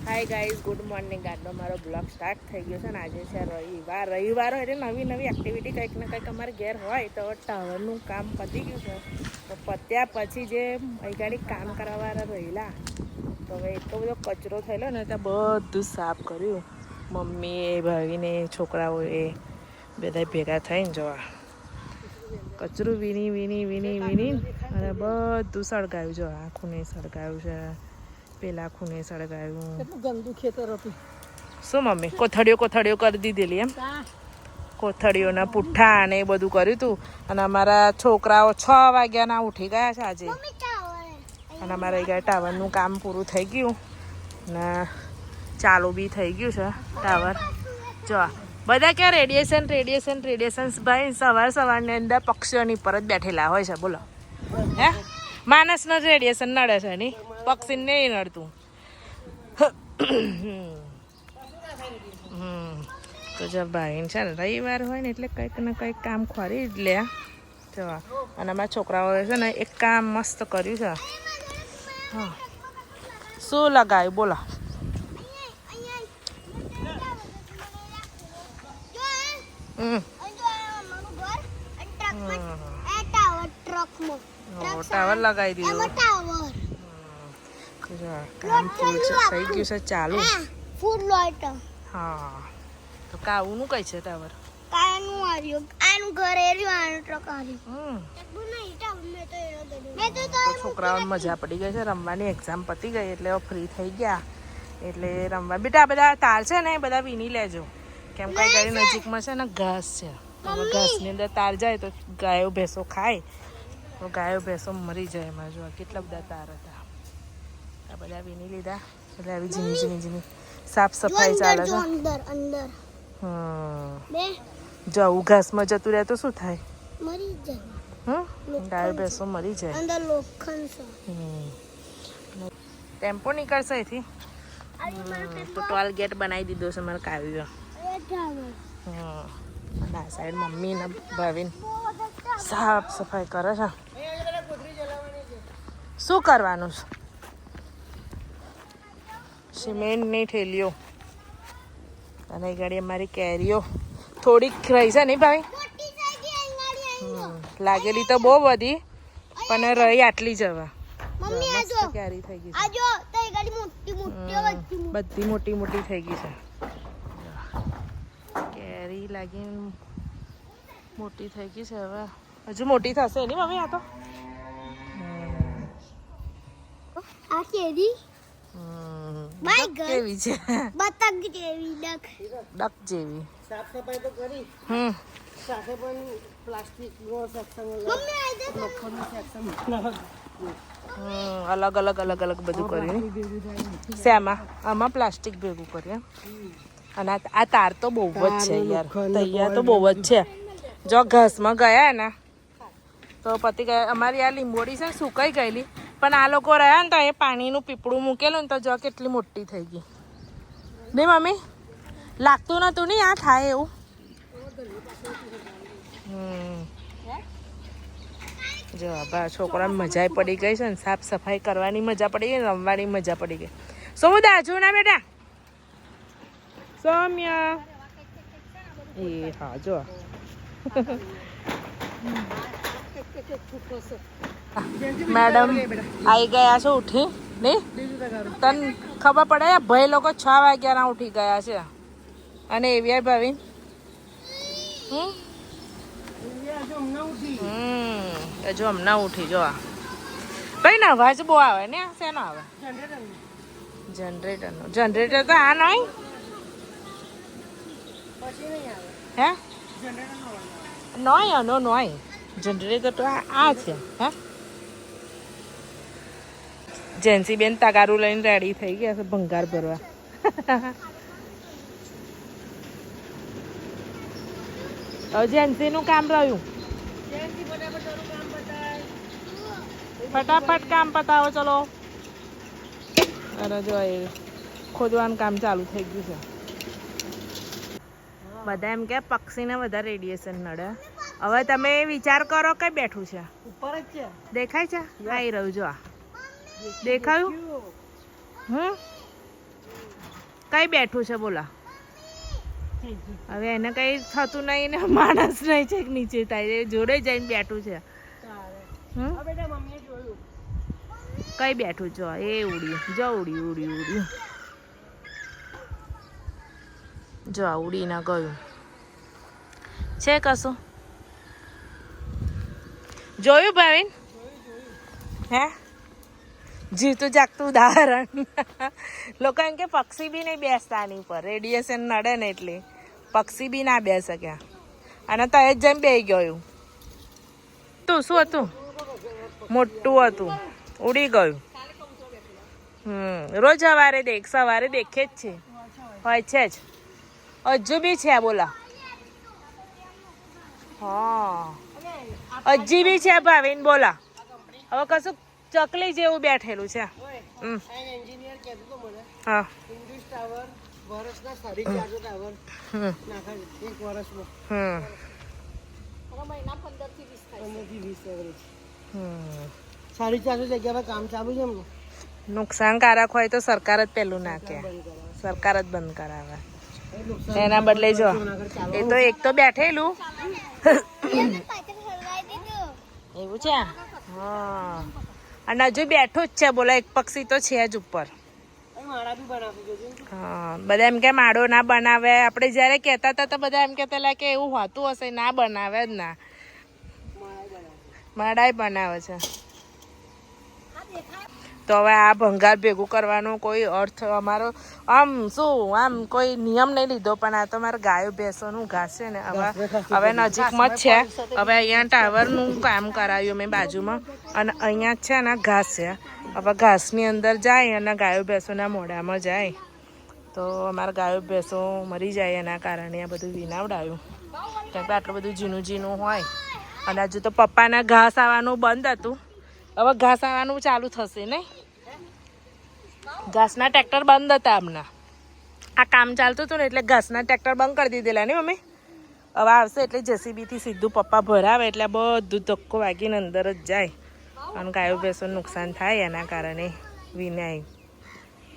Hi guys, good morning. આજનો મારો blog start થઈ ગયો છે ને આજે છે રવિવાર હોય એટલે નવી એક્ટિવિટી કંઈક ને કંઈક અમારે ઘેર હોય તો ટાવરનું કામ પતી ગયું છે. તો પત્યા પછી જે અહીંગાડી કામ કરવાવાળા રહેલા તો હવે એટલો બધો કચરો થયેલો ને ત્યાં બધું સાફ કર્યું. મમ્મીએ, ભાઈને, છોકરાઓએ બધા ભેગા થઈને જોવા કચરું વીણી અને બધું સળગાવ્યું. જો આખું નહીં સળગાવ્યું છે, પેલા ખૂણે સળગાવ્યું. કેટલું ગંદુ ખેતર હતું. શું મમ્મી કોથળીઓ કરી દીધેલી એમ? કોથળીઓના પુઠ્ઠા ને એ બધું કર્યું હતું. અને અમારા છોકરાઓ 6 વાગ્યાના ઉઠી ગયા છે આજે. અને અમારે ગયા ટાવરનું કામ પૂરું થઈ ગયું ને ચાલુ બી થઈ ગયું છે ટાવર. જો બધા ક્યાં રેડિયેશન ભાઈ સવારની અંદર પક્ષીઓની પર જ બેઠેલા હોય છે. બોલો હે, માણસનો રેડિયેશન નડે છે નહીં, પક્ષીને નહીં નડતું. તો જો ભાઈ છે ને રવિવાર હોય ને એટલે કંઈક ને કંઈક કામ ખોરી જ લે. જો અને અમારા છોકરાઓએ છે ને એક કામ મસ્ત કર્યું છે. હા, શું લગાવ્યું બોલો? ટાવર લગાવી દીધું. કામ થઈ ગયું છે ચાલુ. હા, તો કાવું કઈ છે ટાવર? છોકરાઓને મજા પડી ગઈ છે રમવાની. એક્ઝામ પતી ગઈ એટલે ફ્રી થઈ ગયા એટલે રમવા. બેટા બધા તાર છે ને બધા વીણી લેજો, કેમ કઈ ગાડી નજીકમાં છે ને ઘાસ છે. ઘાસની અંદર તાર જાય તો ગાયો ભેંસો ખાય તો ગાયો ભેંસો મરી જાય. એમાં જો કેટલા બધા તાર હતા. આ બધા વીણી લીધા એટલે આવી ઝીણી સાફ સફાઈ ચાલે છે. જવું ઘાસમાં જતું રહે તો શું થાય? મરી જાય. ગાયો ભેંસો મરી જાય. ટેમ્પો નીકળશે અહીંથી. તો ટોલ ગેટ બનાવી દીધો છે મારે કાવ્યો. આ સાઈડ મમ્મી ને ભાવિન સાફ સફાઈ કરે છે. શું કરવાનું છે? સિમેન્ટની ઠેલીઓ અને એ ગાડી અમારી કેરીઓ થોડીક રહી છે નહીં ભાઈ? લાગેલી તો બહુ બધી પણ રહી આટલી જ હવે. કેરી થઈ ગઈ બધી મોટી થઈ ગઈ છે. કેરી લાગીને મોટી થઈ ગઈ છે. હવે હજુ મોટી થશે નહીં મમ્મી? આ તો આ કેરી કેવી છે? બતક જેવી. ડક જેવી. સાફ સફાઈ તો કરી. સાથે પણ પ્લાસ્ટિક નો સેક્શન, અલગ અલગ બધું કર્યું. શેમાં? આમાં પ્લાસ્ટિક ભેગું કર્યું. અને આ તાર તો બહુ જ છે યાર. તૈયાર તો બહુ જ છે. જો ઘાસમાં ગયા ને તો પતી ગયા. અમારી આ લીંબોડી છે સુકાઈ ગયેલી પણ આ લોકો રહ્યા ને તો એ પાણીનું પીપળું મૂકેલું ને તો જો કેટલી મોટી થઈ ગઈ નહીં મમ્મી? લાગતું નતું નહીં આ થાય એવું. જો બા છોકરાને મજા પડી ગઈ છે ને સાફ સફાઈ કરવાની મજા પડી ગઈ, રમવાની મજા પડી ગઈ. સમુદા જો ના બેટા સૌમ્યા. એ હા જો મેડમ આવી ગયા છે ઉઠી નહીં? તને ખબર પડે ભાઈ લોકો 6 વાગ્યાના ઉઠી ગયા છે. અને એવી ભાવિન હજુ હમણાં ઉઠી. જો કઈ ના અવાજ બહુ આવે ને. શેનો આવે? જનરેટર તો આ નહીં હે? નોય જનરેટર તો આ છે. હે જેન્સી બેન તગારું લઈને રેડી થઈ ગયા છે ભંગાર ભરવા. હવે જેન્સીનું કામ રહ્યું. ફટાફટ કામ પતાવો ચલો. અરે જો એ ખોદવાનું કામ ચાલુ થઈ ગયું છે. બધા એમ કે પક્ષીને વધારે રેડિયેશન નડે. હવે તમે વિચાર કરો કઈ બેઠું છે? ઉપર જ છે. દેખાય છે? આવી રહ્યું જો. દેખાયું? કઈ બેઠું છે બોલા? હવે એને કઈ થતું નહીં ને માણસ નહીં છે કે નીચે થાય એ જોડે જઈને બેઠું છે. કઈ બેઠું જો એ ઉડ્યું જો ઉડ્યું જો ઉડીને ગયું છે કશું જોયું ભાવિન? હે જીવતું જાગતું ઉદાહરણ. લોકો એમ કે પક્ષી બી નહીં બેસતા આની ઉપર, રેડિયેશન નડે ને એટલે પક્ષી બી ના બેસે ક્યાં. અને તો જ જઈને બેસી ગયું. તું શું હતું? મોટું હતું, ઉડી ગયું. રોજ સવારે દેખે જ છે, હોય છે જ. હજુ બી છે બોલા? હા હજી બી છે ભાવિન બોલા? હવે કશું ચકલી જેવું બેઠેલું છે. એન્જિનિયર કહેતો તો મને હા ઇન્ડસ ટાવર વર્ષના 450 ટાવર નાખે એક વર્ષમાં. મહિના 15 થી 20 એવરેજ. 450 જગ્યા પર કામ ચાલુ છે એમનું. નુકસાનકારક હોય તો સરકાર જ પેલું નાખે, સરકાર જ બંધ કરાવે. એના બદલે જો એ તો એક તો બેઠેલું એવું છે. હા અને હજુ બેઠું જ છે બોલો, એક પક્ષી તો છે જ ઉપર. હા બધા એમ કે માળો ના બનાવે, આપણે જયારે કહેતા હતા તો બધા એમ કહેતા કે એવું હોતું હશે, ના બનાવે જ ના, માળાય બનાવે છે. તો હવે આ ભંગાર ભેગું કરવાનો કોઈ અર્થ અમારો આમ શું આમ કોઈ નિયમ નહીં લીધો, પણ આ તો મારે ગાયો ભેંસોનું ઘાસ છે ને હવે નજીકમાં જ છે. હવે અહીંયા ટાવરનું કામ કરાવ્યું મેં બાજુમાં, અને અહીંયા જ છે ને ઘાસ છે. હવે ઘાસની અંદર જાય અને ગાયો ભેંસોના મોઢામાં જાય તો અમારા ગાયો ભેંસો મરી જાય. એના કારણે આ બધું વિનાવડાયું, કેમ કે આટલું બધું ઝીણું હોય. અને હજુ તો પપ્પાના ઘાસ આવવાનું બંધ હતું, હવે ઘાસ આવવાનું ચાલુ થશે નહીં. ઘાસના ટ્રેક્ટર બંધ હતા હમણાં, આ કામ ચાલતું હતું ને એટલે ઘાસના ટ્રેક્ટર બંધ કરી દીધેલા ને મમ્મી. હવે આવશે એટલે જેસીબીથી સીધું પપ્પા ભરાવે એટલે બધું ધક્કો વાગીને અંદર જ જાય અને ગાયો ભેંસોને નુકસાન થાય. એના કારણે વિનાય